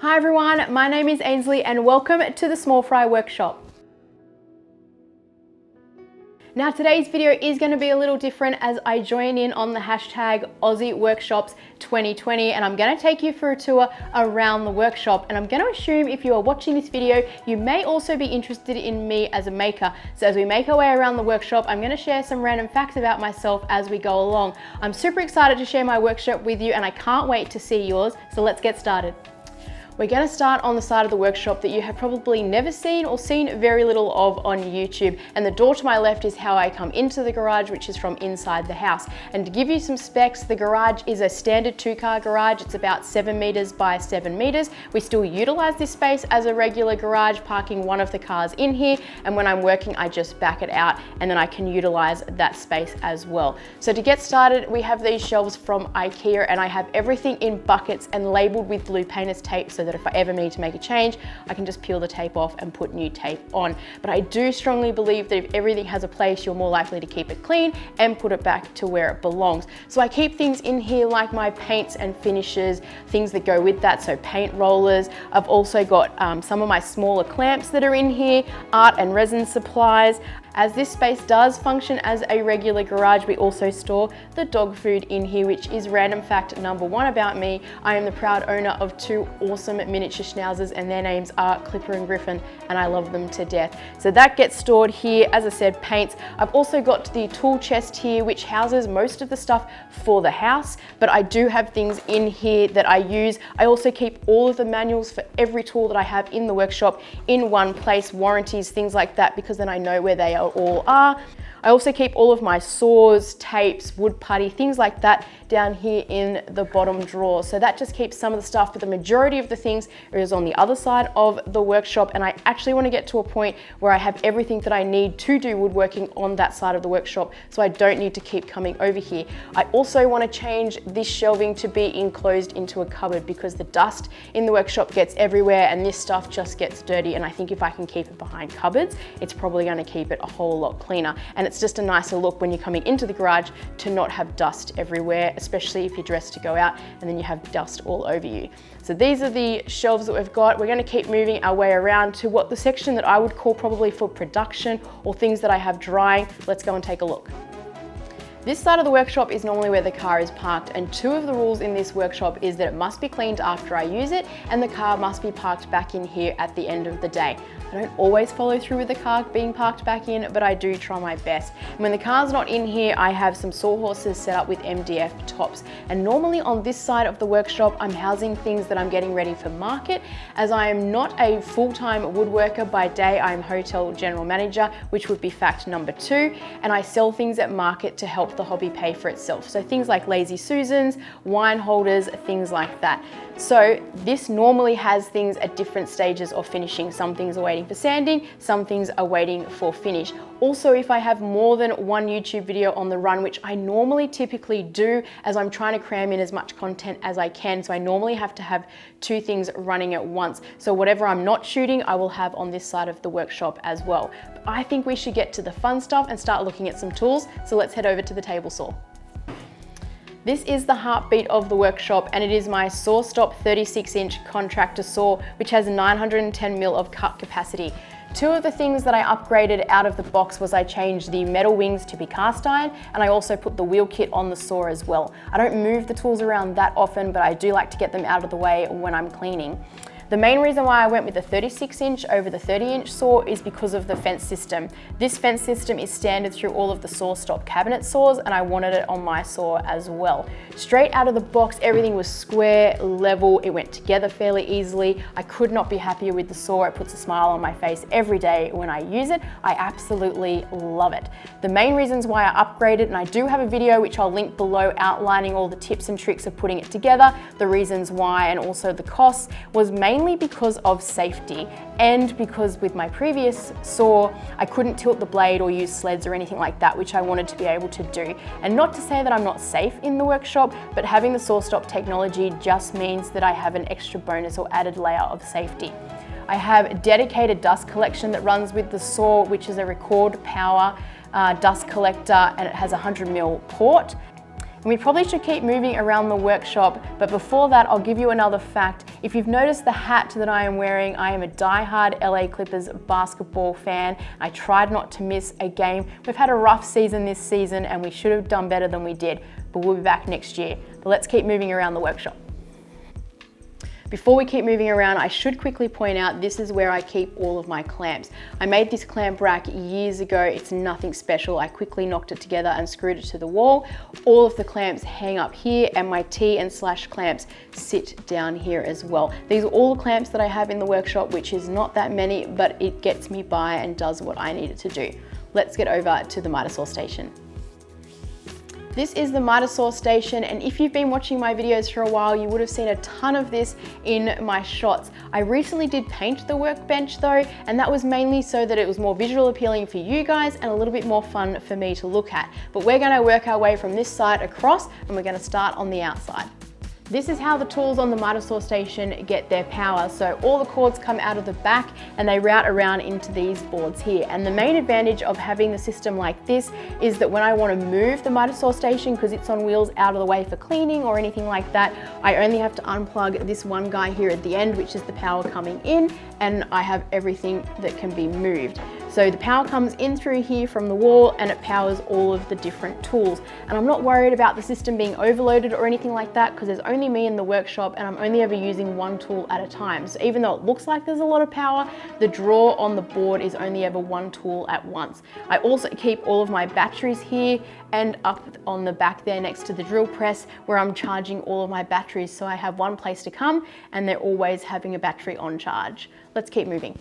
Hi everyone, my name is Ainsley and welcome to the Small Fry Workshop. Now today's video is going to be a little different as I join in on the hashtag Aussie Workshops 2020 and I'm going to take you for a tour around the workshop, and I'm going to assume if you are watching this video you may also be interested in me as a maker. So as we make our way around the workshop, I'm going to share some random facts about myself as we go along. I'm super excited to share my workshop with you and I can't wait to see yours, so let's get started. We're going to start on the side of the workshop that you have probably never seen or seen very little of on YouTube. And the door to my left is how I come into the garage, which is from inside the house. And to give you some specs, the garage is a standard 2-car garage. It's about 7 meters by 7 meters. We still utilize this space as a regular garage, parking one of the cars in here. And when I'm working, I just back it out and then I can utilize that space as well. So to get started, we have these shelves from Ikea and I have everything in buckets and labeled with blue painter's tape so that if I ever need to make a change, I can just peel the tape off and put new tape on. But I do strongly believe that if everything has a place, you're more likely to keep it clean and put it back to where it belongs. So I keep things in here like my paints and finishes, things that go with that, so paint rollers. I've also got some of my smaller clamps that are in here, art and resin supplies. As this space does function as a regular garage, we also store the dog food in here, which is random fact number 1 about me. I am the proud owner of 2 awesome miniature schnauzers and their names are Clipper and Griffin and I love them to death. So that gets stored here. As I said, paints. I've also got the tool chest here, which houses most of the stuff for the house, but I do have things in here that I use. I also keep all of the manuals for every tool that I have in the workshop in one place, warranties, things like that, because then I know where they all are. I also keep all of my saws, tapes, wood putty, things like that down here in the bottom drawer. So that just keeps some of the stuff, but the majority of the things is on the other side of the workshop, and I actually want to get to a point where I have everything that I need to do woodworking on that side of the workshop, so I don't need to keep coming over here. I also want to change this shelving to be enclosed into a cupboard because the dust in the workshop gets everywhere and this stuff just gets dirty, and I think if I can keep it behind cupboards, it's probably going to keep it a whole lot cleaner. And it's just a nicer look when you're coming into the garage to not have dust everywhere, especially if you're dressed to go out and then you have dust all over you. So these are the shelves that we've got. We're going to keep moving our way around to what the section that I would call probably for production or things that I have drying. Let's go and take a look. This side of the workshop is normally where the car is parked, and 2 of the rules in this workshop is that it must be cleaned after I use it and the car must be parked back in here at the end of the day. I don't always follow through with the car being parked back in, but I do try my best. And when the car's not in here, I have some sawhorses set up with MDF tops. And normally on this side of the workshop, I'm housing things that I'm getting ready for market. As I am not a full-time woodworker by day, I'm hotel general manager, which would be fact number 2. And I sell things at market to help the hobby pay for itself. So things like Lazy Susans, wine holders, things like that. So this normally has things at different stages of finishing. Some things are waiting for sanding, some things are waiting for finish. Also, if I have more than 1 YouTube video on the run, which I normally typically do as I'm trying to cram in as much content as I can, so I normally have to have 2 things running at once. So whatever I'm not shooting, I will have on this side of the workshop as well. But I think we should get to the fun stuff and start looking at some tools. So let's head over to the table saw. This is the heartbeat of the workshop and it is my SawStop 36-inch contractor saw, which has 910 mil of cut capacity. 2 of the things that I upgraded out of the box was I changed the metal wings to be cast iron, and I also put the wheel kit on the saw as well. I don't move the tools around that often, but I do like to get them out of the way when I'm cleaning. The main reason why I went with the 36-inch over the 30-inch saw is because of the fence system. This fence system is standard through all of the SawStop cabinet saws, and I wanted it on my saw as well. Straight out of the box, everything was square, level, it went together fairly easily. I could not be happier with the saw. It puts a smile on my face every day when I use it. I absolutely love it. The main reasons why I upgraded, and I do have a video which I'll link below outlining all the tips and tricks of putting it together, the reasons why and also the costs, was mainly because of safety and because with my previous saw I couldn't tilt the blade or use sleds or anything like that, which I wanted to be able to do. And not to say that I'm not safe in the workshop, but having the SawStop technology just means that I have an extra bonus or added layer of safety. I have a dedicated dust collection that runs with the saw, which is a record power dust collector, and it has a 100 mil port. And we probably should keep moving around the workshop, but before that, I'll give you another fact. If you've noticed the hat that I am wearing, I am a die-hard LA Clippers basketball fan. I tried not to miss a game. We've had a rough season this season and we should have done better than we did, but we'll be back next year. But let's keep moving around the workshop. Before we keep moving around, I should quickly point out this is where I keep all of my clamps. I made this clamp rack years ago. It's nothing special. I quickly knocked it together and screwed it to the wall. All of the clamps hang up here and my T and slash clamps sit down here as well. These are all the clamps that I have in the workshop, which is not that many, but it gets me by and does what I need it to do. Let's get over to the miter saw station. This is the miter saw station, and if you've been watching my videos for a while, you would have seen a ton of this in my shots. I recently did paint the workbench though, and that was mainly so that it was more visual appealing for you guys and a little bit more fun for me to look at. But we're gonna work our way from this side across, and we're gonna start on the outside. This is how the tools on the miter saw station get their power. So all the cords come out of the back and they route around into these boards here. And the main advantage of having the system like this is that when I want to move the miter saw station, because it's on wheels out of the way for cleaning or anything like that, I only have to unplug this one guy here at the end, which is the power coming in, and I have everything that can be moved. So the power comes in through here from the wall and it powers all of the different tools. And I'm not worried about the system being overloaded or anything like that, because there's only me in the workshop and I'm only ever using one tool at a time. So even though it looks like there's a lot of power, the drawer on the board is only ever one tool at once. I also keep all of my batteries here and up on the back there next to the drill press where I'm charging all of my batteries. So I have one place to come and they're always having a battery on charge. Let's keep moving.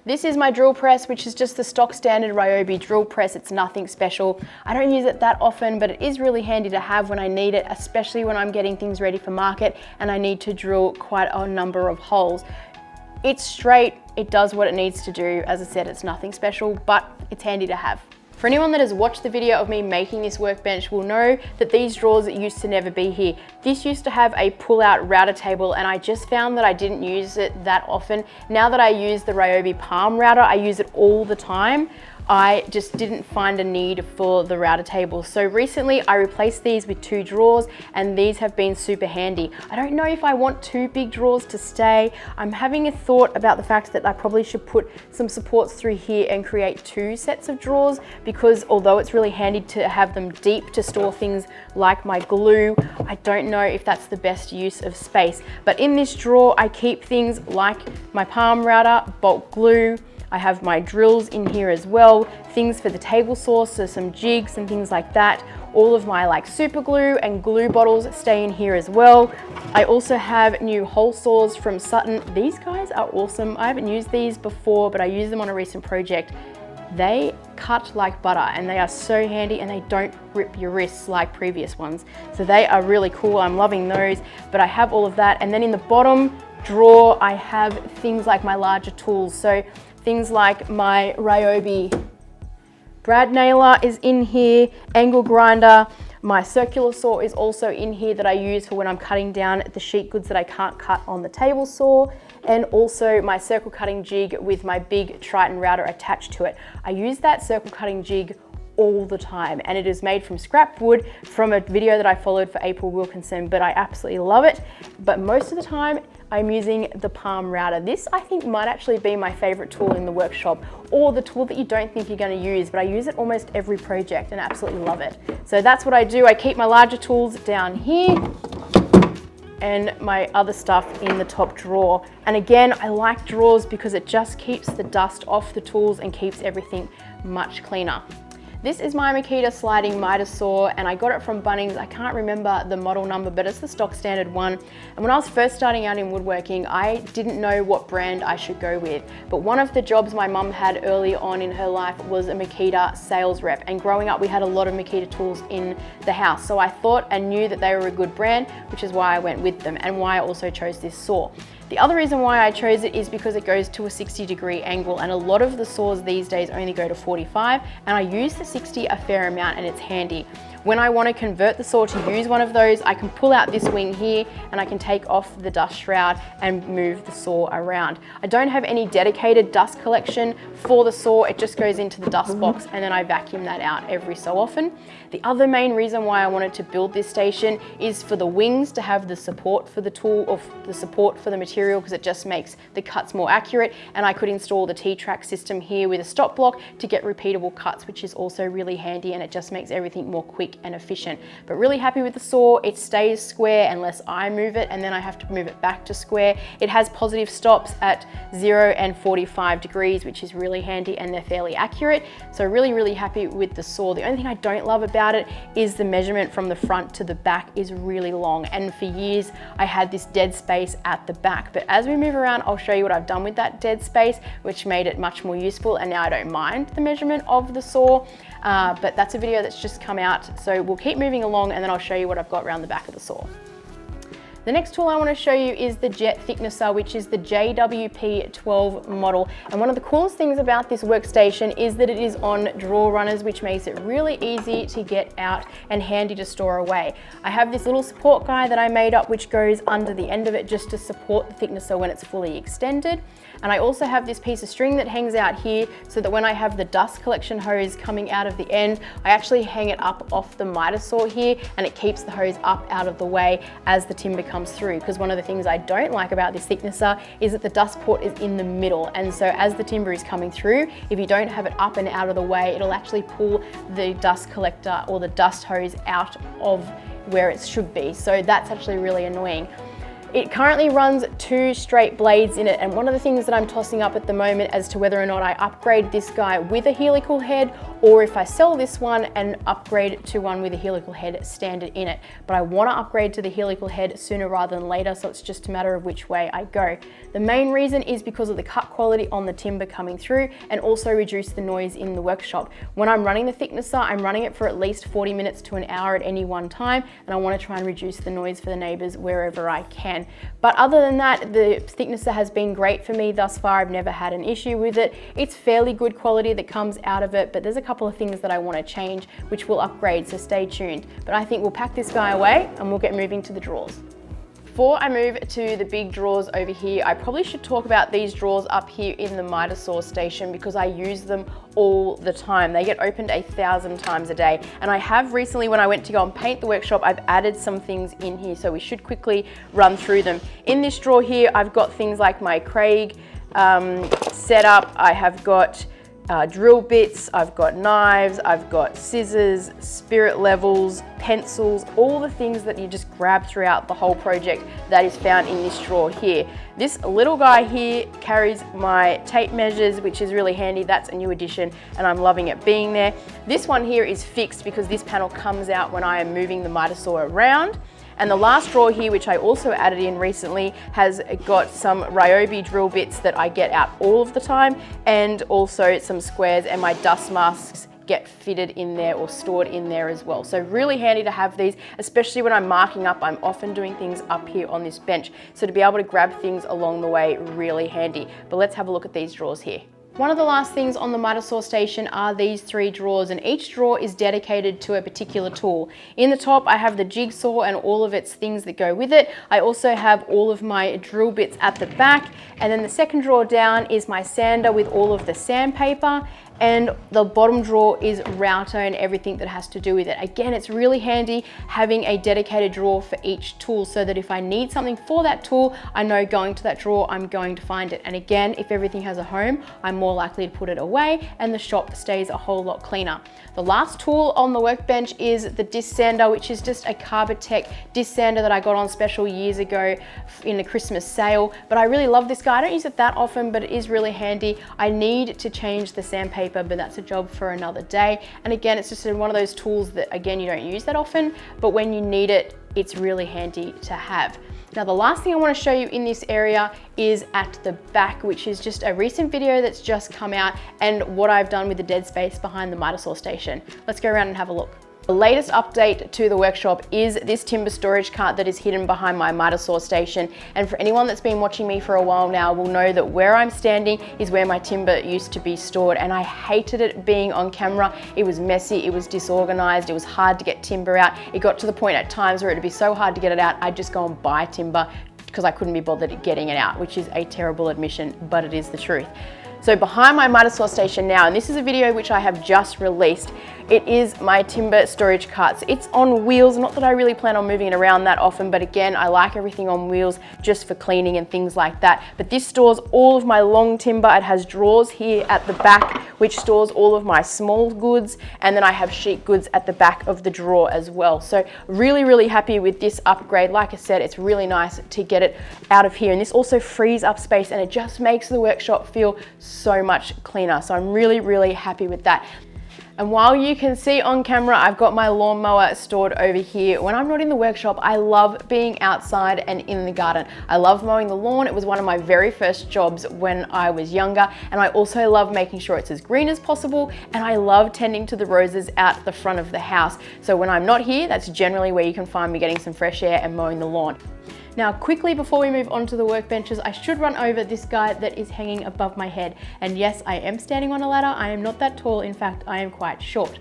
This is my drill press, which is just the stock standard Ryobi drill press. It's nothing special. I don't use it that often, but it is really handy to have when I need it, especially when I'm getting things ready for market and I need to drill quite a number of holes. It's straight, it does what it needs to do. As I said, it's nothing special, but it's handy to have. For anyone that has watched the video of me making this workbench will know that these drawers used to never be here. This used to have a pull-out router table and I just found that I didn't use it that often. Now that I use the Ryobi palm router, I use it all the time. I just didn't find a need for the router table. So recently I replaced these with 2 drawers and these have been super handy. I don't know if I want 2 big drawers to stay. I'm having a thought about the fact that I probably should put some supports through here and create 2 sets of drawers, because although it's really handy to have them deep to store things like my glue, I don't know if that's the best use of space. But in this drawer, I keep things like my palm router, bulk glue, I have my drills in here as well, things for the table saw, so some jigs and things like that. All of my super glue and glue bottles stay in here as well. I also have new hole saws from Sutton. These guys are awesome. I haven't used these before, but I used them on a recent project. They cut like butter and they are so handy and they don't rip your wrists like previous ones. So they are really cool. I'm loving those, but I have all of that. And then in the bottom drawer, I have things like my larger tools. So things like my Ryobi brad nailer is in here, angle grinder, my circular saw is also in here that I use for when I'm cutting down the sheet goods that I can't cut on the table saw, and also my circle cutting jig with my big Triton router attached to it. I use that circle cutting jig all the time and it is made from scrap wood from a video that I followed for April Wilkinson, but I absolutely love it. But most of the time I'm using the palm router. This I think might actually be my favorite tool in the workshop, or the tool that you don't think you're going to use, but I use it almost every project and absolutely love it. So that's what I do. I keep my larger tools down here and my other stuff in the top drawer. And again, I like drawers because it just keeps the dust off the tools and keeps everything much cleaner. This is my Makita sliding miter saw and I got it from Bunnings. I can't remember the model number, but it's the stock standard one. And when I was first starting out in woodworking, I didn't know what brand I should go with. But one of the jobs my mum had early on in her life was a Makita sales rep. And growing up, we had a lot of Makita tools in the house. So I thought and knew that they were a good brand, which is why I went with them and why I also chose this saw. The other reason why I chose it is because it goes to a 60-degree angle, and a lot of the saws these days only go to 45, and I use the 60 a fair amount and it's handy. When I want to convert the saw to use one of those, I can pull out this wing here and I can take off the dust shroud and move the saw around. I don't have any dedicated dust collection for the saw. It just goes into the dust box and then I vacuum that out every so often. The other main reason why I wanted to build this station is for the wings to have the support for the tool, or the support for the material, because it just makes the cuts more accurate. And I could install the T-track system here with a stop block to get repeatable cuts, which is also really handy, and it just makes everything more quick and efficient. But really happy with the saw. It stays square unless I move it, and then I have to move it back to square. It has positive stops at 0 and 45 degrees, which is really handy, and they're fairly accurate. So really happy with the saw. The only thing I don't love about it is the measurement from the front to the back is really long, and for years I had this dead space at the back. But as we move around, I'll show you what I've done with that dead space, which made it much more useful, and now I don't mind the measurement of the saw. But that's a video that's just come out, so we'll keep moving along and then I'll show you what I've got around the back of the saw. The next tool I want to show you is the jet thicknesser, which is the JWP12 model. And one of the coolest things about this workstation is that it is on drawer runners, which makes it really easy to get out and handy to store away. I have this little support guide that I made up, which goes under the end of it just to support the thicknesser when it's fully extended. And I also have this piece of string that hangs out here so that when I have the dust collection hose coming out of the end, I actually hang it up off the miter saw here, and it keeps the hose up out of the way as the timber comes through. Because one of the things I don't like about this thicknesser is that the dust port is in the middle, and so as the timber is coming through, if you don't have it up and out of the way, it'll actually pull the dust collector or the dust hose out of where it should be. So that's actually really annoying. It currently runs 2 straight blades in it, and one of the things that I'm tossing up at the moment as to whether or not I upgrade this guy with a helical head, or if I sell this one and upgrade to one with a helical head standard in it. But I want to upgrade to the helical head sooner rather than later, so it's just a matter of which way I go. The main reason is because of the cut quality on the timber coming through, and also reduce the noise in the workshop. When I'm running the thicknesser, I'm running it for at least 40 minutes to an hour at any one time, and I want to try and reduce the noise for the neighbors wherever I can. But other than that, the thicknesser has been great for me thus far. I've never had an issue with it. It's fairly good quality that comes out of it, but there's a couple of things that I want to change, which will upgrade, so stay tuned. But I think we'll pack this guy away and we'll get moving to the drawers. Before I move to the big drawers over here, I probably should talk about these drawers up here in the miter saw station, because I use them all the time. They get opened 1,000 times a day. And I have recently, when I went to go and paint the workshop, I've added some things in here, so we should quickly run through them. In this drawer here, I've got things like my Craig setup. I have got drill bits, I've got knives, I've got scissors, spirit levels, pencils, all the things that you just grab throughout the whole project that is found in this drawer here. This little guy here carries my tape measures, which is really handy. That's a new addition and I'm loving it being there. This one here is fixed because this panel comes out when I am moving the miter saw around. And the last drawer here, which I also added in recently, has got some Ryobi drill bits that I get out all of the time, and also some squares, and my dust masks get fitted in there or stored in there as well. So really handy to have these, especially when I'm marking up. I'm often doing things up here on this bench. So to be able to grab things along the way, really handy. But let's have a look at these drawers here. One of the last things on the miter saw station are these 3 drawers, and each drawer is dedicated to a particular tool. In the top, I have the jigsaw and all of its things that go with it. I also have all of my drill bits at the back, and then the second drawer down is my sander with all of the sandpaper, and the bottom drawer is router and everything that has to do with it. Again, it's really handy having a dedicated drawer for each tool, so that if I need something for that tool, I know going to that drawer, I'm going to find it. And again, if everything has a home, I'm more likely to put it away and the shop stays a whole lot cleaner. The last tool on the workbench is the disc sander, which is just a Carvatec disc sander that I got on special years ago in a Christmas sale. But I really love this guy. I don't use it that often, but it is really handy. I need to change the sandpaper, but that's a job for another day. And again, it's just one of those tools that, again, you don't use that often, but when you need it, it's really handy to have. Now, the last thing I want to show you in this area is at the back, which is just a recent video that's just come out, and what I've done with the dead space behind the miter saw station. Let's go around and have a look. The latest update to the workshop is this timber storage cart that is hidden behind my miter saw station. And for anyone that's been watching me for a while now will know that where I'm standing is where my timber used to be stored, and I hated it being on camera. It was messy, it was disorganized, it was hard to get timber out. It got to the point at times where it'd be so hard to get it out, I'd just go and buy timber because I couldn't be bothered getting it out, which is a terrible admission, but it is the truth. So behind my miter saw station now, and this is a video which I have just released, it is my timber storage cart. So it's on wheels, not that I really plan on moving it around that often, but again, I like everything on wheels just for cleaning and things like that. But this stores all of my long timber. It has drawers here at the back, which stores all of my small goods, and then I have sheet goods at the back of the drawer as well. So really, really happy with this upgrade. Like I said, it's really nice to get it out of here, and this also frees up space and it just makes the workshop feel so much cleaner. So I'm really, really happy with that. And while you can see on camera, I've got my lawnmower stored over here. When I'm not in the workshop, I love being outside and in the garden. I love mowing the lawn. It was one of my very first jobs when I was younger. And I also love making sure it's as green as possible. And I love tending to the roses out the front of the house. So when I'm not here, that's generally where you can find me getting some fresh air and mowing the lawn. Now, quickly before we move on to the workbenches, I should run over this guy that is hanging above my head. And yes, I am standing on a ladder. I am not that tall. In fact, I am quite short.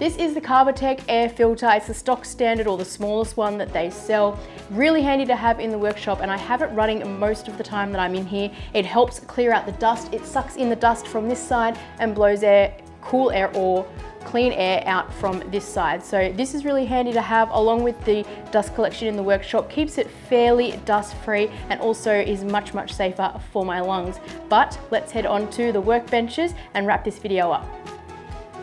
This is the Carvatec Air Filter. It's the stock standard, or the smallest one that they sell. Really handy to have in the workshop, and I have it running most of the time that I'm in here. It helps clear out the dust. It sucks in the dust from this side and blows air, cool air, or clean air out from this side. So this is really handy to have, along with the dust collection in the workshop. Keeps it fairly dust free and also is much, much safer for my lungs. But let's head on to the workbenches and wrap this video up.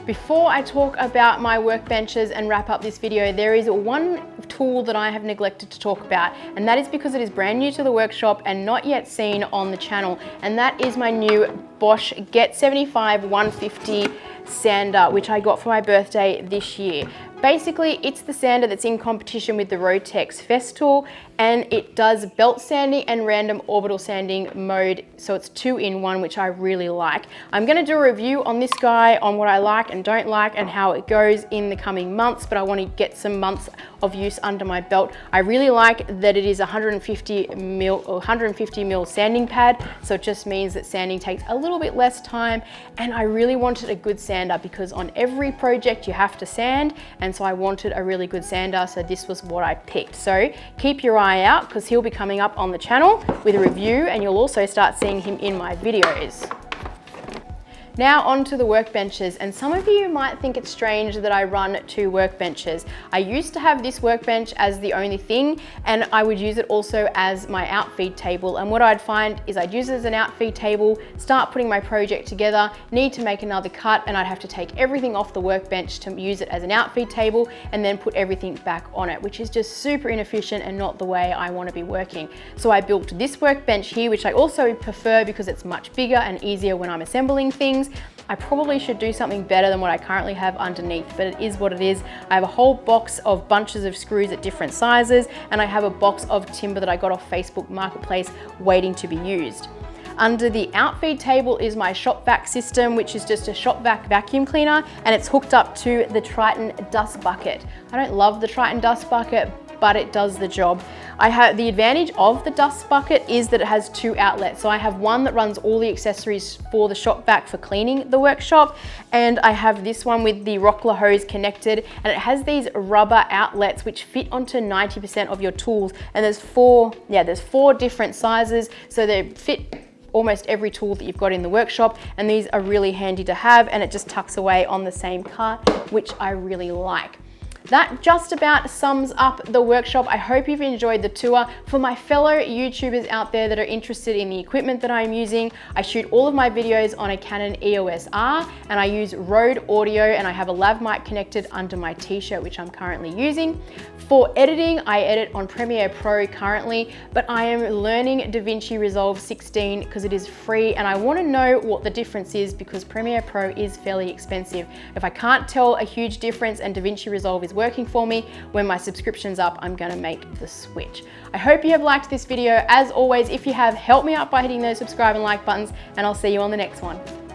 Before I talk about my workbenches and wrap up this video, there is one tool that I have neglected to talk about, and that is because it is brand new to the workshop and not yet seen on the channel, and that is my new Bosch Get 75 150 sander, which I got for my birthday this year. Basically, it's the sander that's in competition with the Rotex Festool, and it does belt sanding and random orbital sanding mode, so it's 2-in-1, which I really like. I'm going to do a review on this guy, on what I like and don't like and how it goes in the coming months, but I want to get some months of use under my belt. I really like that it is 150 mil sanding pad, so it just means that sanding takes a little bit less time, and I really wanted a good sander because on every project you have to sand, and so I wanted a really good sander, so this was what I picked. So keep your eye out because he'll be coming up on the channel with a review, and you'll also start seeing him in my videos. Now on to the workbenches, and some of you might think it's strange that I run 2 workbenches. I used to have this workbench as the only thing, and I would use it also as my outfeed table, and what I'd find is I'd use it as an outfeed table, start putting my project together, need to make another cut, and I'd have to take everything off the workbench to use it as an outfeed table and then put everything back on it, which is just super inefficient and not the way I want to be working. So I built this workbench here, which I also prefer because it's much bigger and easier when I'm assembling things. I probably should do something better than what I currently have underneath, but it is what it is. I have a whole box of bunches of screws at different sizes, and I have a box of timber that I got off Facebook Marketplace waiting to be used. Under the outfeed table is my Shopvac System, which is just a Shopvac vacuum cleaner, and it's hooked up to the Triton dust bucket. I don't love the Triton dust bucket, but it does the job. I have the advantage of the dust bucket is that it has 2 outlets. So I have one that runs all the accessories for the Shopvac for cleaning the workshop, and I have this one with the Rockler hose connected, and it has these rubber outlets which fit onto 90% of your tools, and there's 4 different sizes, so they fit almost every tool that you've got in the workshop, and these are really handy to have, and it just tucks away on the same cart, which I really like. That just about sums up the workshop. I hope you've enjoyed the tour. For my fellow YouTubers out there that are interested in the equipment that I'm using, I shoot all of my videos on a Canon EOS R, and I use Rode audio, and I have a lav mic connected under my t-shirt, which I'm currently using. For editing, I edit on Premiere Pro currently, but I am learning DaVinci Resolve 16 because it is free, and I want to know what the difference is because Premiere Pro is fairly expensive. If I can't tell a huge difference and DaVinci Resolve is working for me, when my subscription's up, I'm gonna make the switch. I hope you have liked this video. As always, if you have, help me out by hitting those subscribe and like buttons, and I'll see you on the next one.